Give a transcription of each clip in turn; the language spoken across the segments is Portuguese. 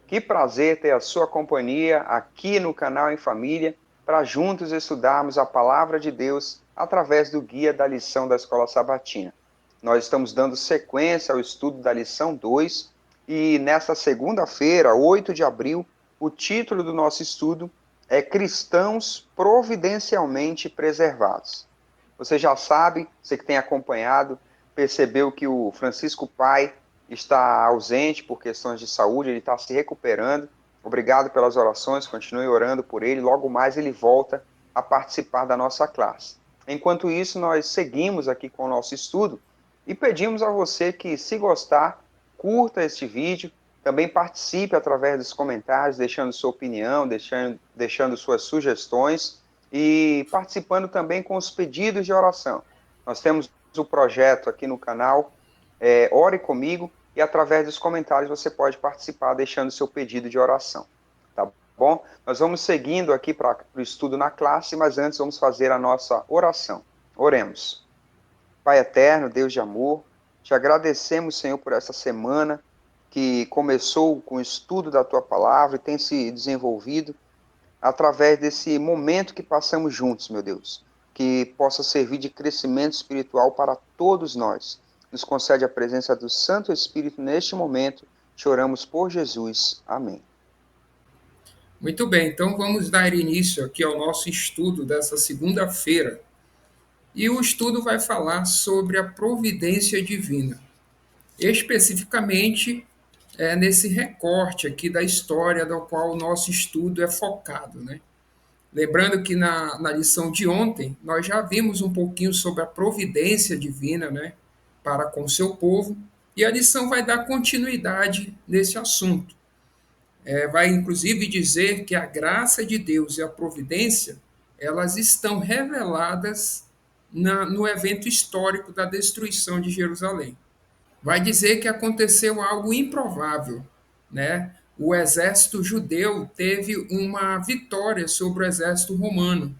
Que prazer ter a sua companhia aqui no canal Em Família, para juntos estudarmos a palavra de Deus através do guia da lição da Escola Sabatina. Nós estamos dando sequência ao estudo da lição 2 e nesta segunda-feira, 8 de abril, o título do nosso estudo é Cristãos Providencialmente Preservados. Você já sabe, você que tem acompanhado, percebeu que o Francisco Pai está ausente por questões de saúde, ele está se recuperando. Obrigado pelas orações, continue orando por ele. Logo mais ele volta a participar da nossa classe. Enquanto isso, nós seguimos aqui com o nosso estudo e pedimos a você que, se gostar, curta este vídeo, também participe através dos comentários, deixando sua opinião, deixando suas sugestões e participando também com os pedidos de oração. Nós temos o projeto aqui no canal, Ore Comigo, e através dos comentários você pode participar deixando seu pedido de oração, tá bom? Nós vamos seguindo aqui para o estudo na classe, mas antes vamos fazer a nossa oração. Oremos. Pai eterno, Deus de amor, te agradecemos, Senhor, por essa semana que começou com o estudo da tua palavra e tem se desenvolvido através desse momento que passamos juntos, meu Deus, que possa servir de crescimento espiritual para todos nós. Nos concede a presença do Santo Espírito neste momento. Te oramos por Jesus. Amém. Muito bem, então vamos dar início aqui ao nosso estudo dessa segunda-feira. E o estudo vai falar sobre a providência divina. Especificamente, nesse recorte aqui da história do qual o nosso estudo é focado, né? Lembrando que na lição de ontem, nós já vimos um pouquinho sobre a providência divina, né? Para com o seu povo. E a lição vai dar continuidade nesse assunto. Vai inclusive dizer que a graça de Deus e a providência elas estão reveladas no evento histórico da destruição de Jerusalém. Vai dizer que aconteceu algo improvável, né? O exército judeu teve uma vitória sobre o exército romano.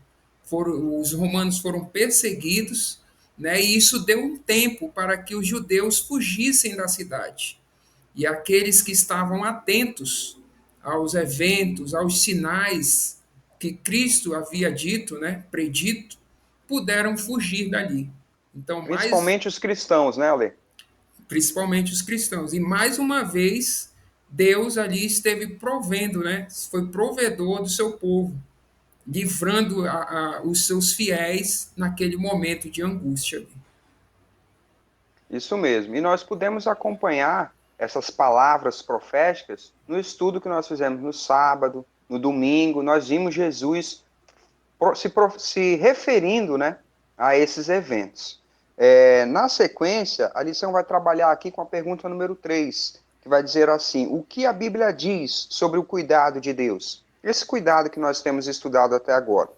Os romanos foram perseguidos, né? E isso deu um tempo para que os judeus fugissem da cidade. E aqueles que estavam atentos aos eventos, aos sinais que Cristo havia dito, né, predito, puderam fugir dali. Então, Principalmente os cristãos, né, Ale? principalmente os cristãos. E mais uma vez, Deus ali esteve provendo, né, foi provedor do seu povo, livrando os seus fiéis naquele momento de angústia. Isso mesmo. E nós pudemos acompanhar essas palavras proféticas no estudo que nós fizemos no sábado, no domingo. Nós vimos Jesus se referindo, né, a esses eventos. Na sequência, a lição vai trabalhar aqui com a pergunta número 3, que vai dizer assim: o que a Bíblia diz sobre o cuidado de Deus? Esse cuidado que nós temos estudado até agora.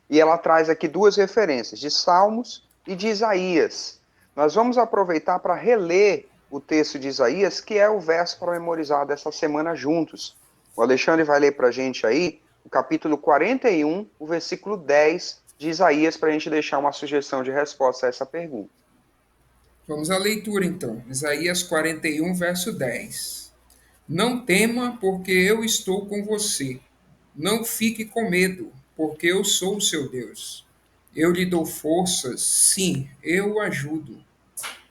E ela traz aqui duas referências, de Salmos e de Isaías. Nós vamos aproveitar para reler o texto de Isaías, que é o verso para memorizar dessa semana juntos. O Alexandre vai ler para a gente aí o capítulo 41, o versículo 10 de Isaías, para a gente deixar uma sugestão de resposta a essa pergunta. Vamos à leitura então. Isaías 41, verso 10. Não tema, porque eu estou com você. Não fique com medo, porque eu sou o seu Deus. Eu lhe dou forças, sim, eu o ajudo.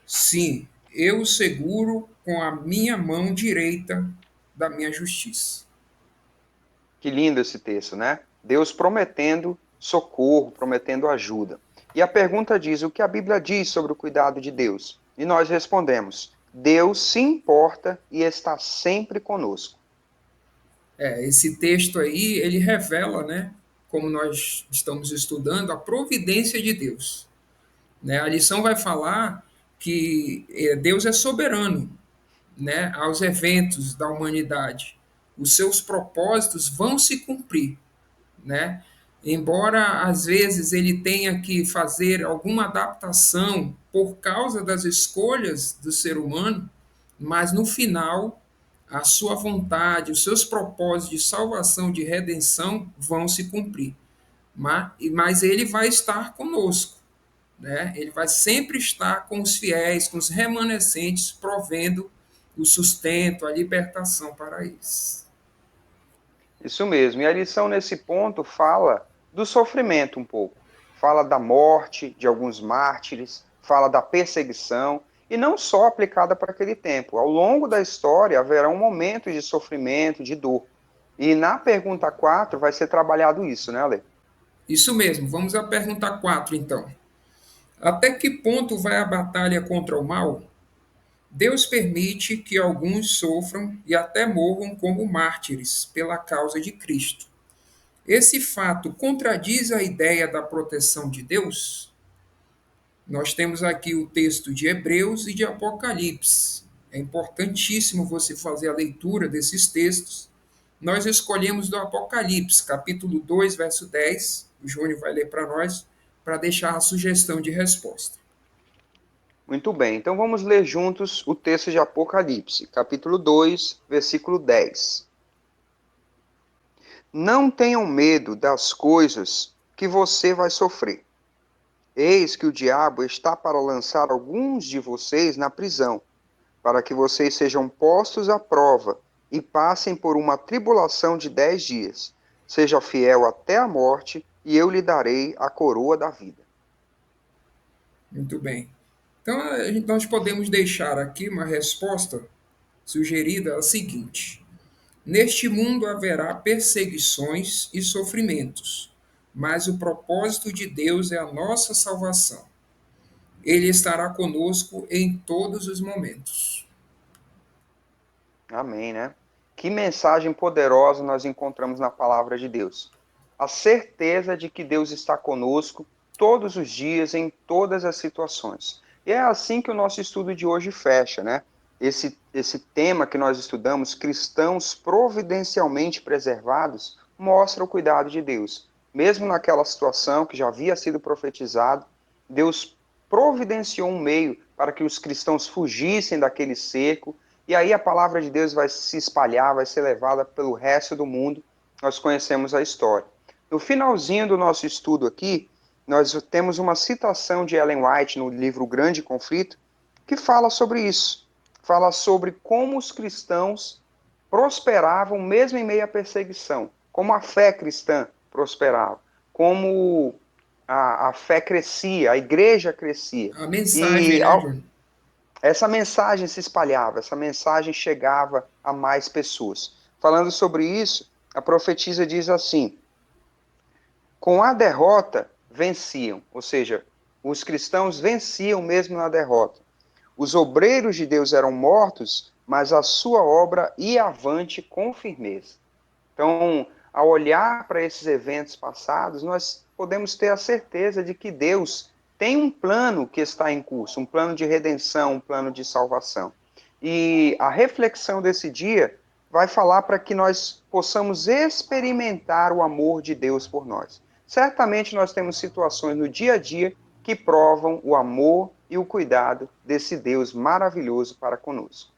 Sim, eu o seguro com a minha mão direita da minha justiça. Que lindo esse texto, né? Deus prometendo socorro, prometendo ajuda. E a pergunta diz: o que a Bíblia diz sobre o cuidado de Deus? E nós respondemos: Deus se importa e está sempre conosco. Esse texto aí, ele revela, né, como nós estamos estudando, a providência de Deus. Né? A lição vai falar que Deus é soberano, né, aos eventos da humanidade. Os seus propósitos vão se cumprir, né? Embora às vezes ele tenha que fazer alguma adaptação por causa das escolhas do ser humano, mas no final a sua vontade, os seus propósitos de salvação, de redenção vão se cumprir. Mas ele vai estar conosco, né? Ele vai sempre estar com os fiéis, com os remanescentes, provendo o sustento, a libertação para eles. Isso mesmo. E a lição nesse ponto fala do sofrimento um pouco. Fala da morte de alguns mártires, fala da perseguição, e não só aplicada para aquele tempo. Ao longo da história haverão momentos de sofrimento, de dor. E na pergunta 4 vai ser trabalhado isso, né, Ale? Isso mesmo, vamos à pergunta 4, então. Até que ponto vai a batalha contra o mal? Deus permite que alguns sofram e até morram como mártires pela causa de Cristo. Esse fato contradiz a ideia da proteção de Deus? Nós temos aqui o texto de Hebreus e de Apocalipse. É importantíssimo você fazer a leitura desses textos. Nós escolhemos do Apocalipse, capítulo 2, verso 10. O Júnior vai ler para nós, para deixar a sugestão de resposta. Muito bem, então vamos ler juntos o texto de Apocalipse, capítulo 2, versículo 10. Não tenham medo das coisas que você vai sofrer. Eis que o diabo está para lançar alguns de vocês na prisão, para que vocês sejam postos à prova e passem por uma tribulação de 10 dias. Seja fiel até a morte, e eu lhe darei a coroa da vida. Muito bem. Então, nós podemos deixar aqui uma resposta sugerida a seguinte: neste mundo haverá perseguições e sofrimentos, mas o propósito de Deus é a nossa salvação. Ele estará conosco em todos os momentos. Amém, né? Que mensagem poderosa nós encontramos na palavra de Deus. A certeza de que Deus está conosco todos os dias, em todas as situações. E é assim que o nosso estudo de hoje fecha, né? Esse tema que nós estudamos, cristãos providencialmente preservados, mostra o cuidado de Deus. Mesmo naquela situação que já havia sido profetizado, Deus providenciou um meio para que os cristãos fugissem daquele cerco, e aí a palavra de Deus vai se espalhar, vai ser levada pelo resto do mundo. Nós conhecemos a história. No finalzinho do nosso estudo aqui, nós temos uma citação de Ellen White no livro O Grande Conflito, que fala sobre isso. Fala sobre como os cristãos prosperavam mesmo em meio à perseguição, como a fé cristã prosperava, como a fé crescia, a igreja crescia. A mensagem, E né, Júnior? essa mensagem se espalhava, essa mensagem chegava a mais pessoas. Falando sobre isso, a profetisa diz assim: com a derrota venciam, ou seja, os cristãos venciam mesmo na derrota. Os obreiros de Deus eram mortos, mas a sua obra ia avante com firmeza. Então, ao olhar para esses eventos passados, nós podemos ter a certeza de que Deus tem um plano que está em curso, um plano de redenção, um plano de salvação. E a reflexão desse dia vai falar para que nós possamos experimentar o amor de Deus por nós. Certamente nós temos situações no dia a dia que provam o amor e o cuidado desse Deus maravilhoso para conosco.